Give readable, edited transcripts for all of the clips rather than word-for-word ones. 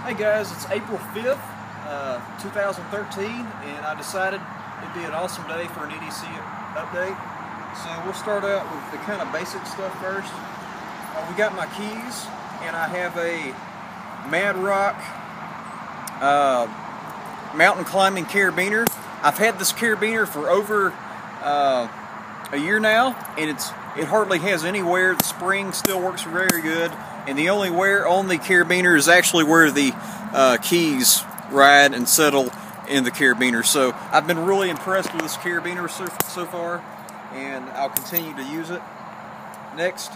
Hey guys, it's April 5th, 2013, and I decided it'd be an awesome day for an EDC update. So we'll start out with the kind of basic stuff first. We got my keys, and I have a Mad Rock mountain climbing carabiner. I've had this carabiner for over a year now, and it hardly has any wear. The spring still works very good, and the only wear on the carabiner is actually where the keys ride and settle in the carabiner. So I've been really impressed with this carabiner so far, and I'll continue to use it. Next,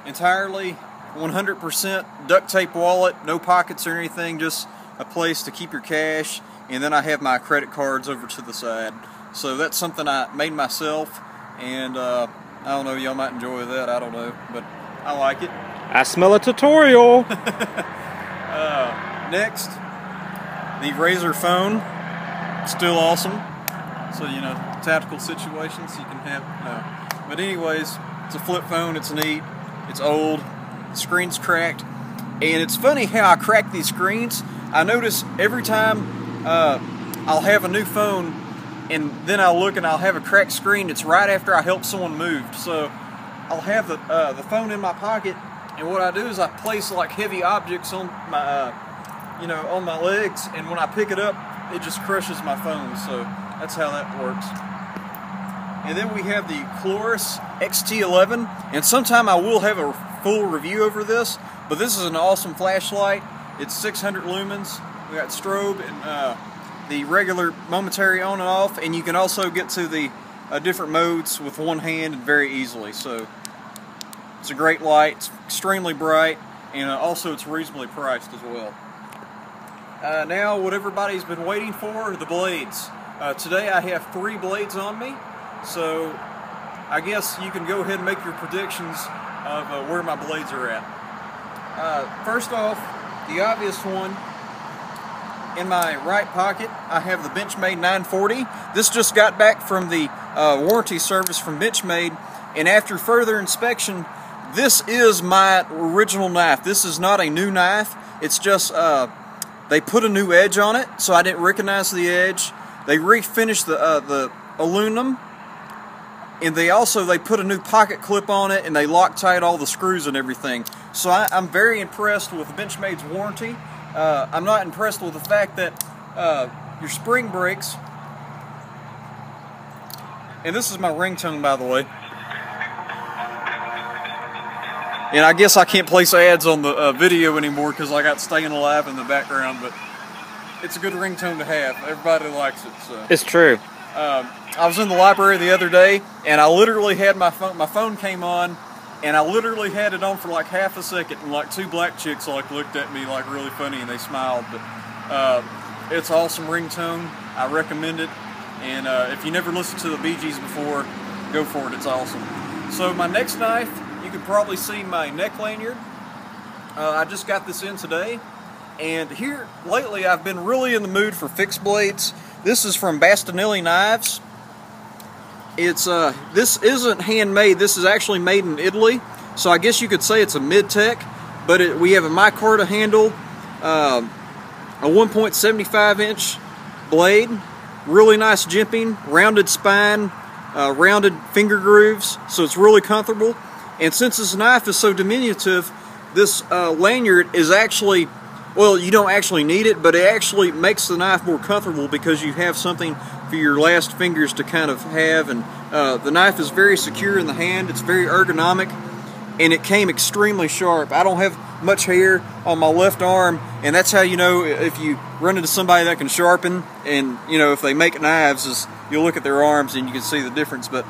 entirely 100% duct tape wallet, no pockets or anything, just a place to keep your cash. And then I have my credit cards over to the side. So that's something I made myself, and I don't know, y'all might enjoy that, I don't know, but I like it. I smell a tutorial. Next, the Razr phone, still awesome. So, you know, tactical situations you can have. But anyways, it's a flip phone, it's neat, it's old, the screen's cracked, and it's funny how I crack these screens. I notice every time I'll have a new phone, and then I'll look and I'll have a cracked screen. It's right after I help someone move. So I'll have the phone in my pocket, and what I do is I place like heavy objects on my on my legs, and when I pick it up, it just crushes my phone. So that's how that works. And then we have the Chloris XT11, and sometime I will have a full review over this, but this is an awesome flashlight. It's 600 lumens. We got strobe and the regular momentary on and off, and you can also get to the different modes with one hand very easily. So it's a great light, it's extremely bright, and also it's reasonably priced as well. Now what everybody's been waiting for, the blades. Today I have 3 blades on me, so I guess you can go ahead and make your predictions of where my blades are at. First off, the obvious one, in my right pocket, I have the Benchmade 940. This just got back from the warranty service from Benchmade, and after further inspection, this is my original knife. This is not a new knife. It's just they put a new edge on it, so I didn't recognize the edge. They refinished the aluminum, and they put a new pocket clip on it, and they Loctite all the screws and everything. So I'm very impressed with Benchmade's warranty. I'm not impressed with the fact that your spring breaks, and this is my ringtone, by the way, and I guess I can't place ads on the video anymore because I got Staying Alive in the background, but it's a good ringtone to have. Everybody likes it. So. It's true. I was in the library the other day, and I literally had my phone came on, and I literally had it on for like half a second, and like 2 black chicks like looked at me like really funny, and they smiled. But it's an awesome ringtone. I recommend it, and if you never listened to the Bee Gees before, go for it. It's awesome. So my next knife, you can probably see my neck lanyard. I just got this in today, and here lately I've been really in the mood for fixed blades. This is from Bastinelli Knives. It's this isn't handmade. This is actually made in Italy, so I guess you could say it's a mid-tech. But we have a micarta handle, a 1.75-inch blade, really nice jimping, rounded spine, rounded finger grooves, so it's really comfortable. And since this knife is so diminutive, this lanyard is actually, well, you don't actually need it, but it actually makes the knife more comfortable because you have something for your last fingers to kind of have. And the knife is very secure in the hand. It's very ergonomic, and it came extremely sharp. I don't have much hair on my left arm, and that's how you know if you run into somebody that can sharpen, and you know if they make knives, is you'll look at their arms and you can see the difference. But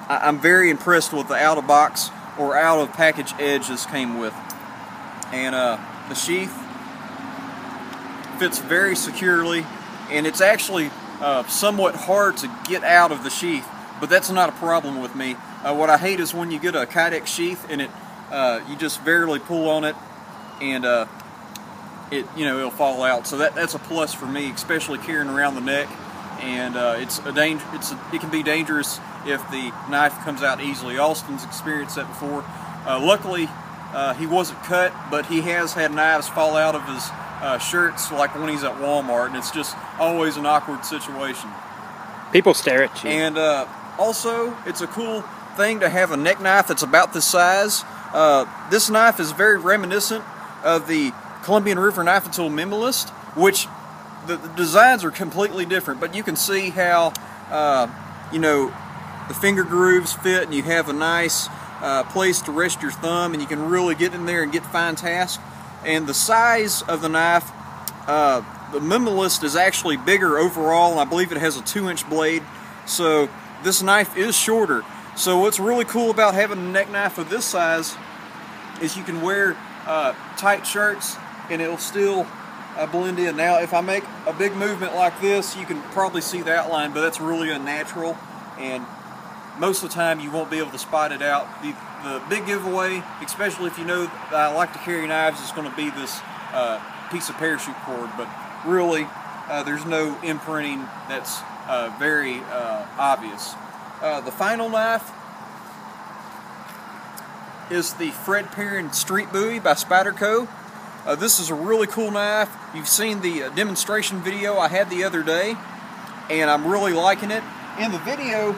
I'm very impressed with the out-of-box or out-of-package edge this came with. And the sheath fits very securely, and it's actually somewhat hard to get out of the sheath, but that's not a problem with me. What I hate is when you get a Kydex sheath and you just barely pull on it, and it'll fall out. So that's a plus for me, especially carrying around the neck. And it can be dangerous if the knife comes out easily. Austin's experienced that before. Luckily, he wasn't cut, but he has had knives fall out of his shirts, like when he's at Walmart, and it's just always an awkward situation. People stare at you. And also, it's a cool thing to have a neck knife that's about this size. This knife is very reminiscent of the Colombian River Knife and Tool Minimalist, which the designs are completely different, but you can see how you know, the finger grooves fit, and you have a nice place to rest your thumb, and you can really get in there and get fine tasks. And the size of the knife, the Minimalist is actually bigger overall, and I believe it has a 2-inch blade, so this knife is shorter. So what's really cool about having a neck knife of this size is you can wear tight shirts and it'll still blend in. Now if I make a big movement like this, you can probably see the outline, but that's really unnatural, and most of the time you won't be able to spot it out. The big giveaway, especially if you know that I like to carry knives, is going to be this piece of parachute cord, but really there's no imprinting that's very obvious. The final knife is the Fred Perrin Street Bowie by Spyderco. This is a really cool knife. You've seen the demonstration video I had the other day, and I'm really liking it. In the video,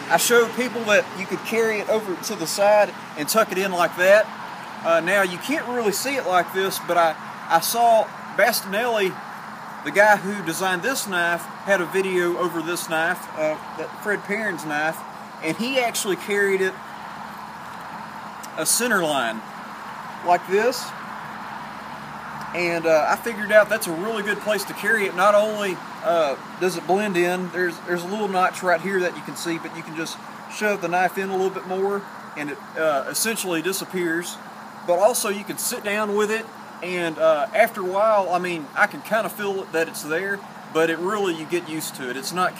I showed people that you could carry it over to the side and tuck it in like that. Now you can't really see it like this, but I saw Bastinelli, the guy who designed this knife, had a video over this knife, that Fred Perrin's knife, and he actually carried it a center line like this, and I figured out that's a really good place to carry it. Not only does it blend in, there's a little notch right here that you can see, but you can just shove the knife in a little bit more and it essentially disappears. But also you can sit down with it, and after a while, I mean, I can kind of feel that it's there, but it really, you get used to it. It's not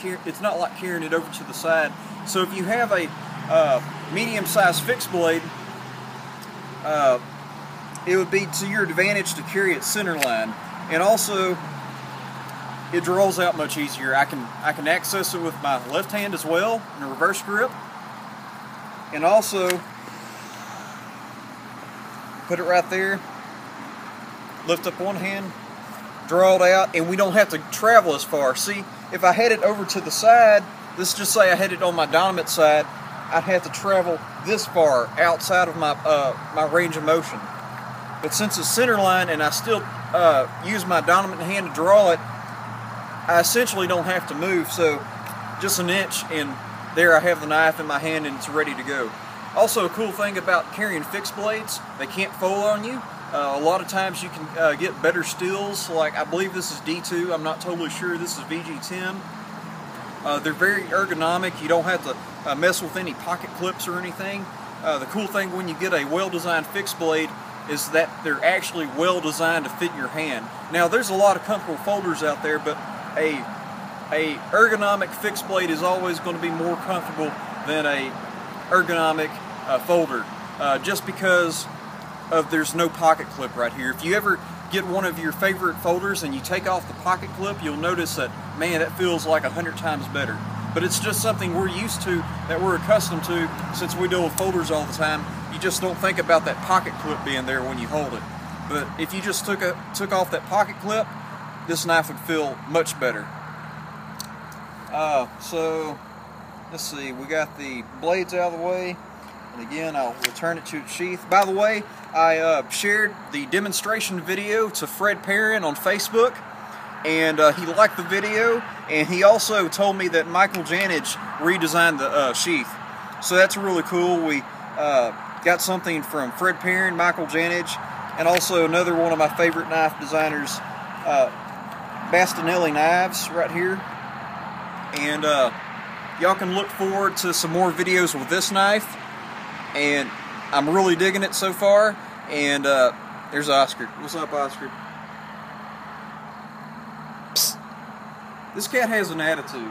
like carrying it over to the side. So if you have a medium-sized fixed blade, it would be to your advantage to carry it center line, and also it draws out much easier. I can access it with my left hand as well in a reverse grip, and also put it right there, lift up one hand, draw it out, and we don't have to travel as far. See, if I had it over to the side, let's just say I had it on my dominant side, I'd have to travel this far outside of my my range of motion. But since it's center line and I still use my dominant hand to draw it, I essentially don't have to move. So just an inch, and there I have the knife in my hand and it's ready to go. Also, a cool thing about carrying fixed blades, they can't fold on you. A lot of times you can get better steels, like I believe this is D2, I'm not totally sure, this is VG10. They're very ergonomic, you don't have to mess with any pocket clips or anything. The cool thing when you get a well-designed fixed blade is that they're actually well-designed to fit your hand. Now there's a lot of comfortable folders out there, but a ergonomic fixed blade is always going to be more comfortable than a ergonomic folder, just because of there's no pocket clip right here. If you ever get one of your favorite folders and you take off the pocket clip, you'll notice that, man, that feels like 100 times better. But it's just something we're used to, that we're accustomed to, since we deal with folders all the time. You just don't think about that pocket clip being there when you hold it. But if you just took off that pocket clip, this knife would feel much better. So let's see, we got the blades out of the way, and again I'll return it to its sheath. By the way, I shared the demonstration video to Fred Perrin on Facebook, and he liked the video, and he also told me that Michael Janich redesigned the sheath. So that's really cool. We got something from Fred Perrin, Michael Janich, and also another one of my favorite knife designers, Bastinelli knives right here. And y'all can look forward to some more videos with this knife, and I'm really digging it so far. And there's Oscar. What's up, Oscar? Psst. This cat has an attitude,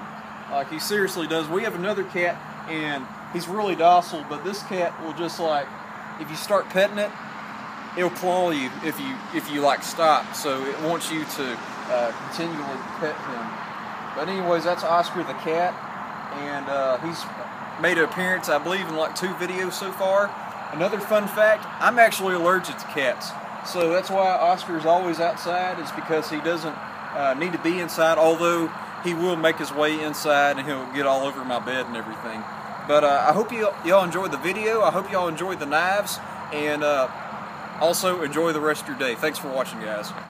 like he seriously does. We have another cat and he's really docile, but this cat will just, like, if you start petting it, it'll claw you if you like stop. So it wants you to continually pet him. But anyways, that's Oscar the cat, and made an appearance, I believe, in like 2 videos so far. Another fun fact, I'm actually allergic to cats. So that's why Oscar's always outside, is because he doesn't need to be inside, although he will make his way inside and he'll get all over my bed and everything. But I hope y'all enjoyed the video. I hope y'all enjoyed the knives, and also enjoy the rest of your day. Thanks for watching, guys.